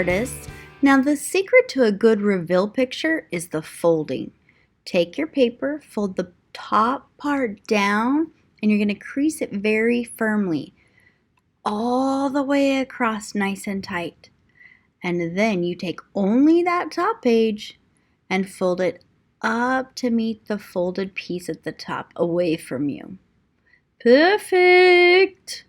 artists. Now the secret to a good reveal picture is the folding. Take your paper, fold the top part down, and you're going to crease it very firmly all the way across nice and tight. And then you take only that top page and fold it up to meet the folded piece at the top away from you. Perfect!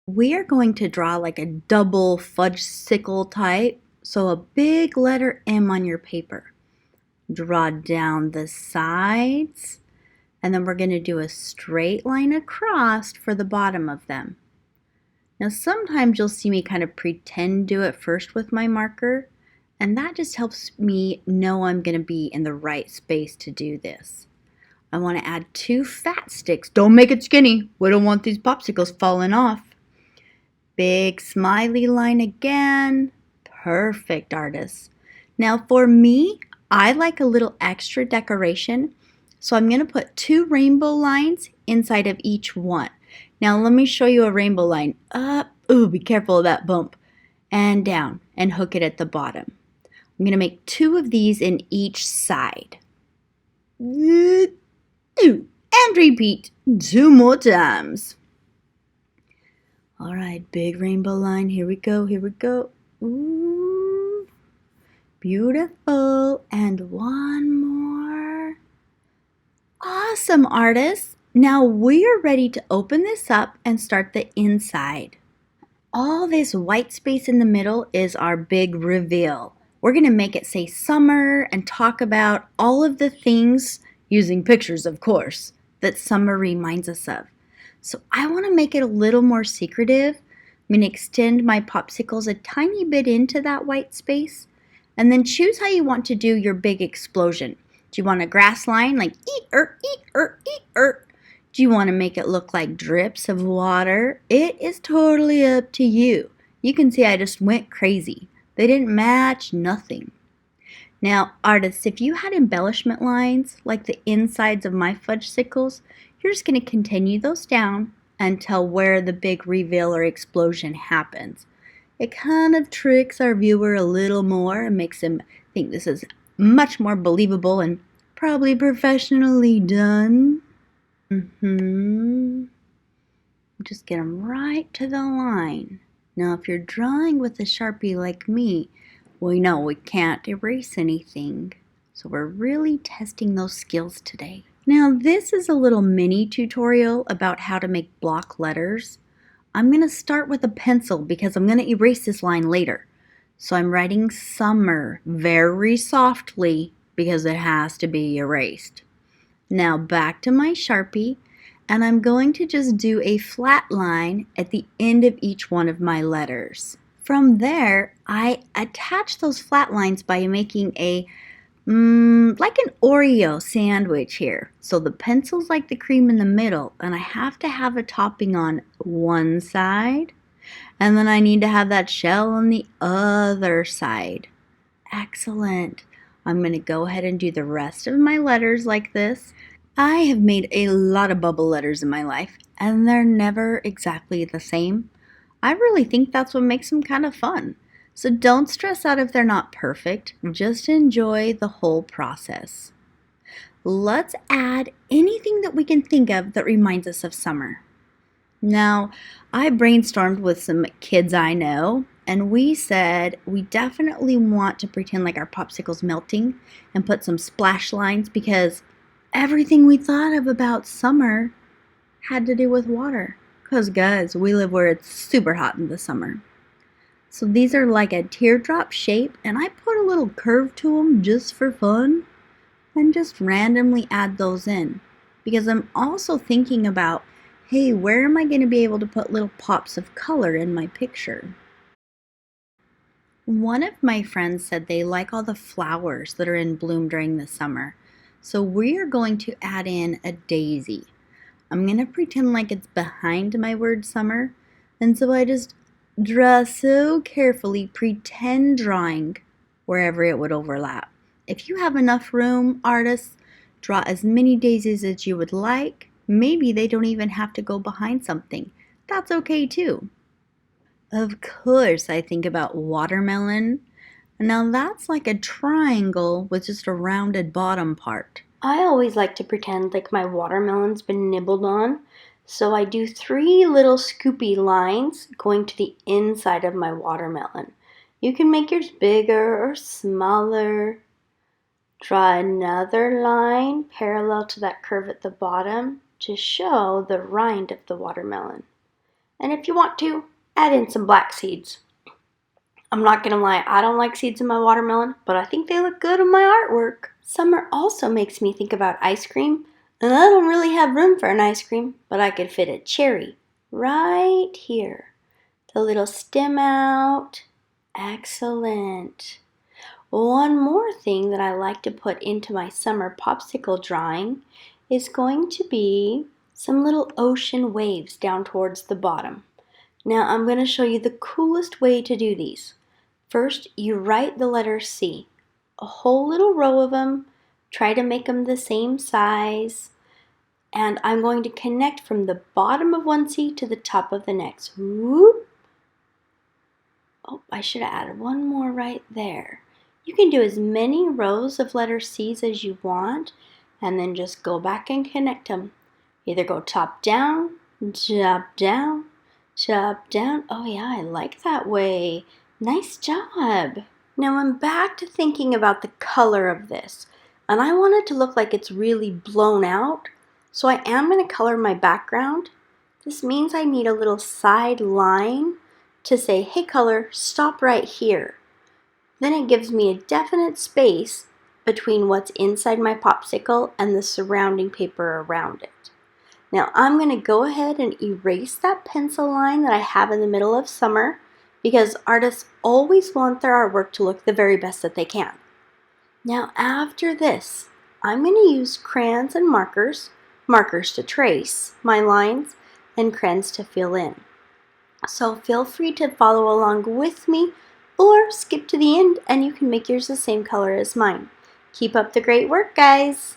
We are going to draw like a double fudgesicle type, so a big letter M on your paper. Draw down the sides, and then we're going to do a straight line across for the bottom of them. Now sometimes you'll see me kind of pretend do it first with my marker, and that just helps me know I'm going to be in the right space to do this. I want to add 2 fat sticks. Don't make it skinny. We don't want these popsicles falling off. Big smiley line again. Perfect, artists. Now for me, I like a little extra decoration, so I'm going to put 2 rainbow lines inside of each one. Now let me show you a rainbow line. Up, ooh, be careful of that bump. And down, and hook it at the bottom. I'm going to make 2 of these in each side. And repeat 2 more times. All right, big rainbow line. Here we go, here we go. Ooh, beautiful. And 1 more. Awesome, artists. Now we are ready to open this up and start the inside. All this white space in the middle is our big reveal. We're going to make it say summer and talk about all of the things, using pictures of course, that summer reminds us of. So I want to make it a little more secretive. I'm going to extend my popsicles a tiny bit into that white space, and then choose how you want to do your big explosion. Do you want a grass line like eat-er, eat-er, eat-er? Do you want to make it look like drips of water? It is totally up to you. You can see I just went crazy. They didn't match nothing. Now, artists, if you had embellishment lines like the insides of my fudgesicles, you're just going to continue those down until where the big reveal or explosion happens. It kind of tricks our viewer a little more and makes him think this is much more believable and probably professionally done. Just get them right to the line. Now, if you're drawing with a Sharpie like me, we know we can't erase anything. So we're really testing those skills today. Now, this is a little mini tutorial about how to make block letters. I'm going to start with a pencil because I'm going to erase this line later. So I'm writing summer very softly because it has to be erased. Now back to my Sharpie, and I'm going to just do a flat line at the end of each one of my letters. From there, I attach those flat lines by making a like an Oreo sandwich here. So the pencil's like the cream in the middle, and I have to have a topping on one side, and then I need to have that shell on the other side. Excellent. I'm going to go ahead and do the rest of my letters like this. I have made a lot of bubble letters in my life, and they're never exactly the same. I really think that's what makes them kind of fun. So don't stress out if they're not perfect. Just enjoy the whole process. Let's add anything that we can think of that reminds us of summer. Now, I brainstormed with some kids I know, and we said we definitely want to pretend like our popsicle's melting and put some splash lines because everything we thought of about summer had to do with water. Because guys, we live where it's super hot in the summer. So these are like a teardrop shape, and I put a little curve to them just for fun and just randomly add those in because I'm also thinking about, hey, where am I going to be able to put little pops of color in my picture? One of my friends said they like all the flowers that are in bloom during the summer. So we are going to add in a daisy. I'm going to pretend like it's behind my word summer, and so I just draw so carefully, pretend drawing wherever it would overlap. If you have enough room, artists, draw as many daisies as you would like. Maybe they don't even have to go behind something. That's okay too. Of course, I think about watermelon. Now that's like a triangle with just a rounded bottom part. I always like to pretend like my watermelon's been nibbled on, so I do 3 little scoopy lines going to the inside of my watermelon. You can make yours bigger or smaller. Draw another line parallel to that curve at the bottom to show the rind of the watermelon. And if you want to, add in some black seeds. I'm not gonna lie, I don't like seeds in my watermelon, but I think they look good on my artwork. Summer also makes me think about ice cream, and I don't really have room for an ice cream, but I could fit a cherry right here. The little stem out. Excellent. One more thing that I like to put into my summer popsicle drawing is going to be some little ocean waves down towards the bottom. Now I'm going to show you the coolest way to do these. First, you write the letter C, a whole little row of them. Try to make them the same size. And I'm going to connect from the bottom of one C to the top of the next. Whoop. Oh, I should have added one more right there. You can do as many rows of letter C's as you want, and then just go back and connect them. Either go top down, top down, top down. Oh yeah, I like that way. Nice job. Now I'm back to thinking about the color of this, and I want it to look like it's really blown out, so I am going to color my background. This means I need a little side line to say, hey color, stop right here. Then it gives me a definite space between what's inside my popsicle and the surrounding paper around it. Now I'm going to go ahead and erase that pencil line that I have in the middle of summer, because artists always want their artwork to look the very best that they can. Now after this, I'm going to use crayons and markers to trace my lines and crayons to fill in. So feel free to follow along with me or skip to the end and you can make yours the same color as mine. Keep up the great work, guys!